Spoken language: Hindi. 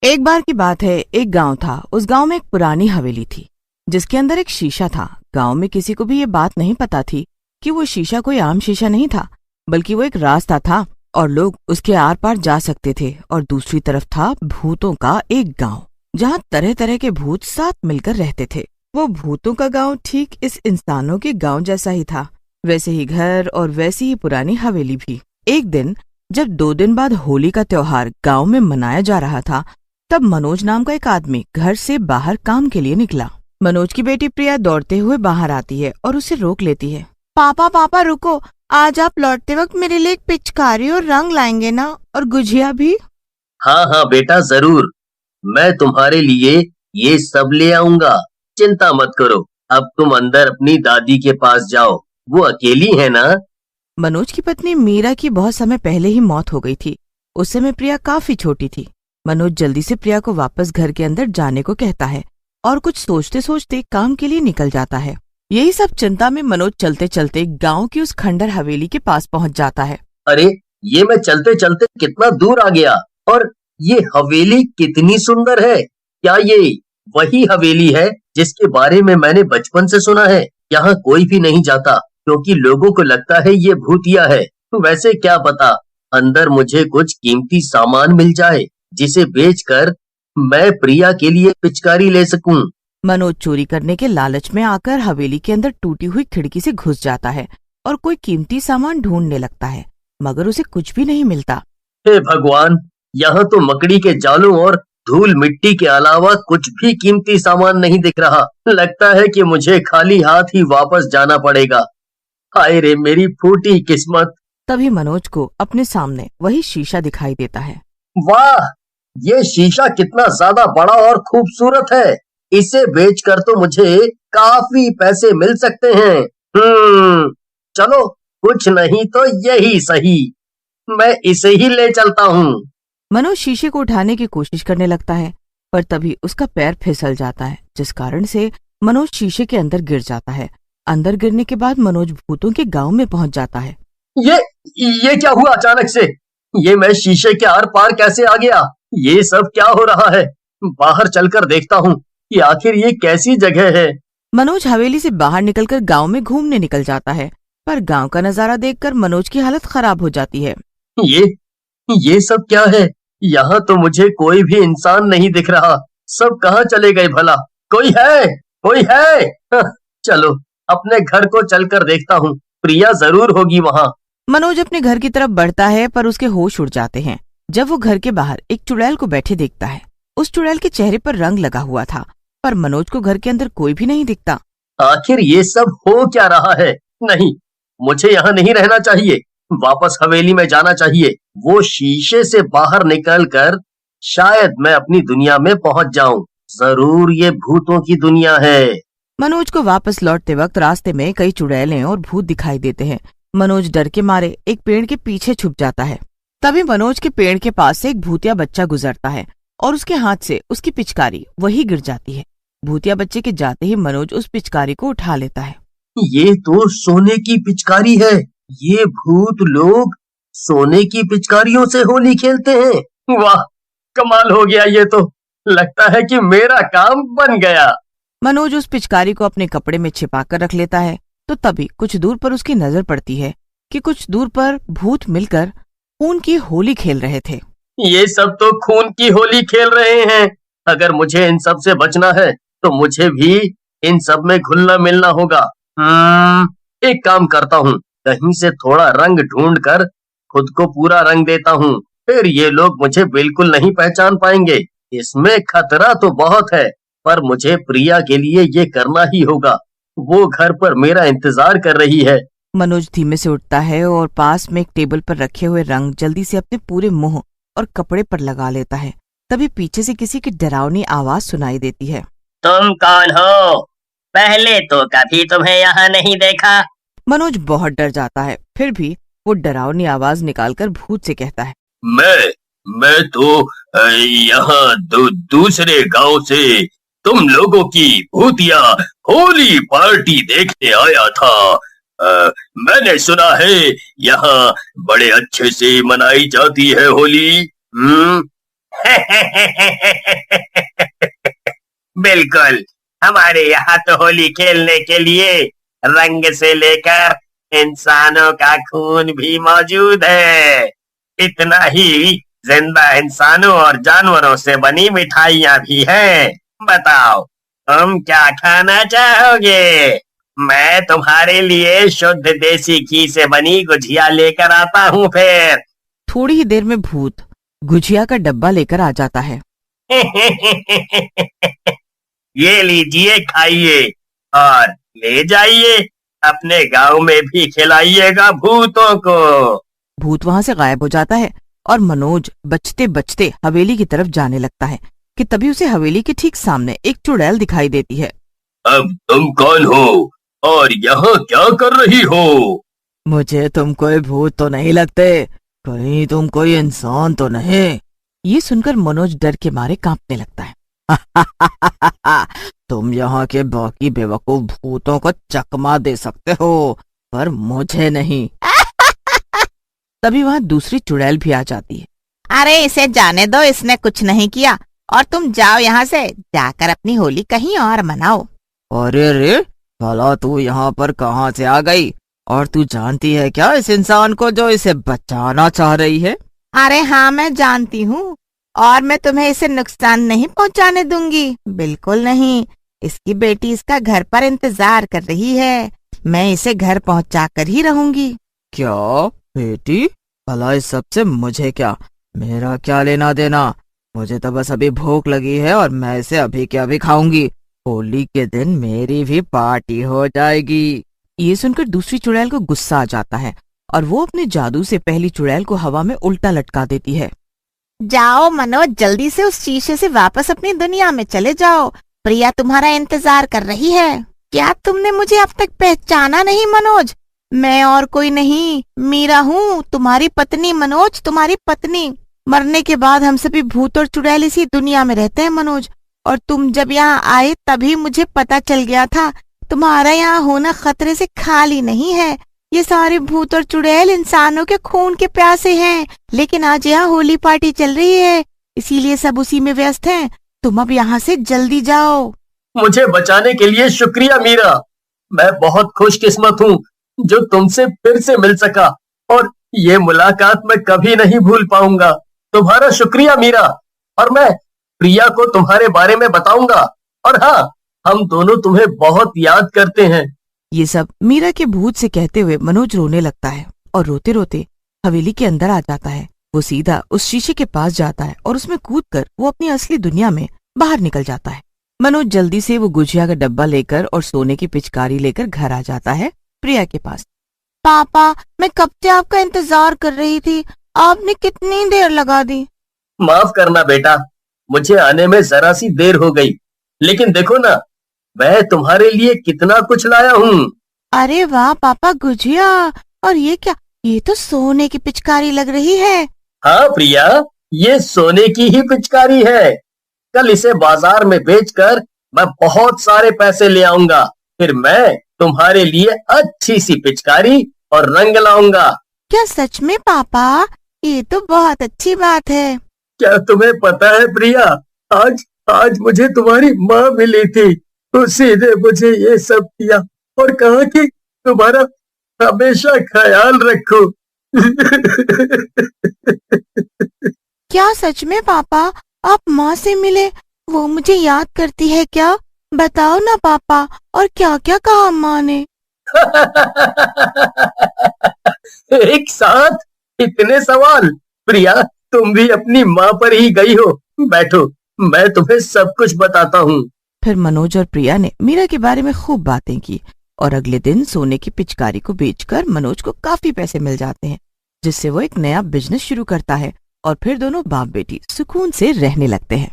एक बार की बात है, एक गांव था। उस गांव में एक पुरानी हवेली थी जिसके अंदर एक शीशा था। गांव में किसी को भी ये बात नहीं पता थी कि वो शीशा कोई आम शीशा नहीं था, बल्कि वो एक रास्ता था और लोग उसके आर पार जा सकते थे। और दूसरी तरफ था भूतों का एक गांव जहाँ तरह तरह के भूत साथ मिलकर रहते थे। वो भूतों का गांव ठीक इस इंसानों के गांव जैसा ही था, वैसे ही घर और वैसी ही पुरानी हवेली भी। एक दिन जब 2 दिन बाद होली का त्योहार गांव में मनाया जा रहा था, तब मनोज नाम का एक आदमी घर से बाहर काम के लिए निकला। मनोज की बेटी प्रिया दौड़ते हुए बाहर आती है और उसे रोक लेती है। पापा पापा रुको, आज आप लौटते वक्त मेरे लिए एक पिचकारी और रंग लाएंगे ना, और गुजिया भी। हाँ हाँ बेटा, जरूर। मैं तुम्हारे लिए ये सब ले आऊंगा, चिंता मत करो। अब तुम अंदर अपनी दादी के पास जाओ, वो अकेली है ना। मनोज की पत्नी मीरा की बहुत समय पहले ही मौत हो गई थी। उस समय प्रिया काफी छोटी थी। मनोज जल्दी से प्रिया को वापस घर के अंदर जाने को कहता है और कुछ सोचते सोचते काम के लिए निकल जाता है। यही सब चिंता में मनोज चलते चलते गांव की उस खंडर हवेली के पास पहुंच जाता है। अरे, ये मैं चलते चलते कितना दूर आ गया, और ये हवेली कितनी सुंदर है। क्या ये वही हवेली है जिसके बारे में मैंने बचपन से सुना है? यहाँ कोई भी नहीं जाता क्योंकि लोगों को लगता है ये भूतिया है। वैसे क्या पता अंदर मुझे कुछ कीमती सामान मिल जाए जिसे बेचकर मैं प्रिया के लिए पिचकारी ले सकूं। मनोज चोरी करने के लालच में आकर हवेली के अंदर टूटी हुई खिड़की से घुस जाता है और कोई कीमती सामान ढूंढने लगता है, मगर उसे कुछ भी नहीं मिलता। हे भगवान, यहाँ तो मकड़ी के जालों और धूल मिट्टी के अलावा कुछ भी कीमती सामान नहीं दिख रहा। लगता है कि मुझे खाली हाथ ही वापस जाना पड़ेगा। हाय रे मेरी फूटी किस्मत। तभी मनोज को अपने सामने वही शीशा दिखाई देता है। वाह, ये शीशा कितना ज्यादा बड़ा और खूबसूरत है। इसे बेचकर तो मुझे काफी पैसे मिल सकते हैं। चलो, कुछ नहीं तो यही सही, मैं इसे ही ले चलता हूँ। मनोज शीशे को उठाने की कोशिश करने लगता है, पर तभी उसका पैर फिसल जाता है, जिस कारण से मनोज शीशे के अंदर गिर जाता है। अंदर गिरने के बाद मनोज भूतों के गांव में पहुंच जाता है। ये क्या हुआ अचानक से? ये मैं शीशे के आर पार कैसे आ गया? ये सब क्या हो रहा है? बाहर चलकर देखता हूँ कि आखिर ये कैसी जगह है। मनोज हवेली से बाहर निकलकर गांव में घूमने निकल जाता है, पर गांव का नजारा देखकर मनोज की हालत खराब हो जाती है। ये सब क्या है? यहाँ तो मुझे कोई भी इंसान नहीं दिख रहा। सब कहाँ चले गए भला? कोई है? कोई है? चलो, अपने घर को चलकर देखता हूँ, प्रिया जरूर होगी वहाँ। मनोज अपने घर की तरफ बढ़ता है, पर उसके होश उड़ जाते हैं जब वो घर के बाहर एक चुड़ैल को बैठे देखता है। उस चुड़ैल के चेहरे पर रंग लगा हुआ था, पर मनोज को घर के अंदर कोई भी नहीं दिखता। आखिर ये सब हो क्या रहा है? नहीं, मुझे यहाँ नहीं रहना चाहिए, वापस हवेली में जाना चाहिए। वो शीशे से बाहर निकलकर शायद मैं अपनी दुनिया में पहुंच जाऊं। जरूर ये भूतों की दुनिया है। मनोज को वापस लौटते वक्त रास्ते में कई चुड़ैलें और भूत दिखाई देते हैं। मनोज डर के मारे एक पेड़ के पीछे छुप जाता है। तभी मनोज के पेड़ के पास से एक भूतिया बच्चा गुजरता है और उसके हाथ से उसकी पिचकारी वही गिर जाती है। भूतिया बच्चे के जाते ही मनोज उस पिचकारी को उठा लेता है। ये तो सोने की पिचकारी है। ये भूत लोग सोने की पिचकारियों से होली खेलते हैं। वाह, कमाल हो गया। ये तो लगता है कि मेरा काम बन गया। मनोज उस पिचकारी को अपने कपड़े में छिपा कर रख लेता है। तो तभी कुछ दूर पर उसकी नजर पड़ती है कि कुछ दूर पर भूत मिलकर खून की होली खेल रहे थे। ये सब तो खून की होली खेल रहे हैं। अगर मुझे इन सब से बचना है तो मुझे भी इन सब में घुलना मिलना होगा। एक काम करता हूँ, कहीं से थोड़ा रंग ढूंढ कर खुद को पूरा रंग देता हूँ, फिर ये लोग मुझे बिल्कुल नहीं पहचान पाएंगे। इसमें खतरा तो बहुत है, पर मुझे प्रिया के लिए ये करना ही होगा। वो घर पर मेरा इंतजार कर रही है। मनोज धीमे से उठता है और पास में एक टेबल पर रखे हुए रंग जल्दी से अपने पूरे मुंह और कपड़े पर लगा लेता है। तभी पीछे से किसी की डरावनी आवाज सुनाई देती है। तुम कौन हो? पहले तो कभी तुम्हें यहाँ नहीं देखा। मनोज बहुत डर जाता है, फिर भी वो डरावनी आवाज निकालकर भूत से कहता है, मैं तो यहाँ दूसरे गांव से तुम लोगों की भूतिया होली पार्टी देखने आया था। मैंने सुना है यहाँ बड़े अच्छे से मनाई जाती है होली। बिल्कुल, हमारे यहाँ तो होली खेलने के लिए रंग से लेकर इंसानों का खून भी मौजूद है। इतना ही जिंदा इंसानों और जानवरों से बनी मिठाइयाँ भी हैं। बताओ, तुम क्या खाना चाहोगे? मैं तुम्हारे लिए शुद्ध देसी घी से बनी गुजिया लेकर आता हूँ फिर। थोड़ी ही देर में भूत गुजिया का डब्बा लेकर आ जाता है। ये लीजिए, खाइए और ले जाइए, अपने गांव में भी खिलाइएगा भूतों को। भूत वहाँ से गायब हो जाता है और मनोज बचते बचते हवेली की तरफ जाने लगता है कि तभी उसे हवेली के ठीक सामने एक चुड़ैल दिखाई देती है। अब तुम कौन हो और यहाँ क्या कर रही हो? मुझे तुम कोई भूत तो नहीं लगते, कहीं तुम कोई इंसान तो नहीं? ये सुनकर मनोज डर के मारे कांपने लगता है। तुम यहाँ के बाकी बेवकूफ भूतों को चकमा दे सकते हो, पर मुझे नहीं। तभी वहाँ दूसरी चुड़ैल भी आ जाती है। अरे इसे जाने दो, इसने कुछ नहीं किया और तुम जाओ यहाँ से, जाकर अपनी होली कहीं और मनाओ। अरे रे, भला तू यहाँ पर कहाँ से आ गई? और तू जानती है क्या इस इंसान को जो इसे बचाना चाह रही है? अरे हाँ, मैं जानती हूँ और मैं तुम्हें इसे नुकसान नहीं पहुँचाने दूंगी, बिल्कुल नहीं। इसकी बेटी इसका घर पर इंतजार कर रही है, मैं इसे घर पहुँचा कर ही रहूंगी। क्या बेटी? भला इस सब से मुझे क्या, मेरा क्या लेना देना? मुझे तो बस अभी भूख लगी है और मैं इसे अभी के अभी खाऊंगी। होली के दिन मेरी भी पार्टी हो जाएगी। ये सुनकर दूसरी चुड़ैल को गुस्सा आ जाता है और वो अपने जादू से पहली चुड़ैल को हवा में उल्टा लटका देती है। जाओ मनोज, जल्दी से उस शीशे से वापस अपनी दुनिया में चले जाओ, प्रिया तुम्हारा इंतजार कर रही है। क्या तुमने मुझे अब तक पहचाना नहीं मनोज? मैं और कोई नहीं, मीरा हूँ, तुम्हारी पत्नी मनोज, तुम्हारी पत्नी। मरने के बाद हम सभी भूत और चुड़ैल इसी दुनिया में रहते हैं मनोज, और तुम जब यहाँ आए तभी मुझे पता चल गया था तुम्हारा यहाँ होना खतरे से खाली नहीं है। ये सारे भूत और चुड़ैल इंसानों के खून के प्यासे हैं, लेकिन आज यहाँ होली पार्टी चल रही है, इसीलिए सब उसी में व्यस्त हैं। तुम अब यहाँ से जल्दी जाओ। मुझे बचाने के लिए शुक्रिया मीरा। मैं बहुत खुशकिस्मत हूँ जो तुमसे फिर से मिल सका, और ये मुलाकात मैं कभी नहीं भूल पाऊंगा। तुम्हारा शुक्रिया मीरा, और मैं प्रिया को तुम्हारे बारे में बताऊंगा। और हाँ, हम दोनों तुम्हें बहुत याद करते हैं। ये सब मीरा के भूत से कहते हुए मनोज रोने लगता है और रोते रोते हवेली के अंदर आ जाता है। वो सीधा उस शीशे के पास जाता है और उसमें कूदकर वो अपनी असली दुनिया में बाहर निकल जाता है। मनोज जल्दी से वो गुजिया का डब्बा लेकर और सोने की पिचकारी लेकर घर आ जाता है प्रिया के पास। पापा, मैं कब से आपका इंतजार कर रही थी, आपने कितनी देर लगा दी। माफ करना बेटा, मुझे आने में जरा सी देर हो गई, लेकिन देखो ना, मैं तुम्हारे लिए कितना कुछ लाया हूँ। अरे वाह पापा, गुजिया, और ये क्या? ये तो सोने की पिचकारी लग रही है। हाँ प्रिया, ये सोने की ही पिचकारी है। कल इसे बाजार में बेचकर मैं बहुत सारे पैसे ले आऊंगा, फिर मैं तुम्हारे लिए अच्छी सी पिचकारी और रंग लाऊंगा। क्या सच में पापा? ये तो बहुत अच्छी बात है। क्या तुम्हें पता है प्रिया, आज मुझे तुम्हारी माँ मिली थी, उसी ने मुझे ये सब किया और कहा कि तुम्हारा हमेशा ख्याल रखो। क्या सच में पापा, आप माँ से मिले? वो मुझे याद करती है क्या? बताओ ना पापा, और क्या क्या कहा माँ ने? एक साथ इतने सवाल। प्रिया, तुम भी अपनी माँ पर ही गई हो। बैठो, मैं तुम्हें सब कुछ बताता हूँ। फिर मनोज और प्रिया ने मीरा के बारे में खूब बातें की और अगले दिन सोने की पिचकारी को बेचकर मनोज को काफी पैसे मिल जाते हैं, जिससे वो एक नया बिजनेस शुरू करता है और फिर दोनों बाप बेटी सुकून से रहने लगते हैं।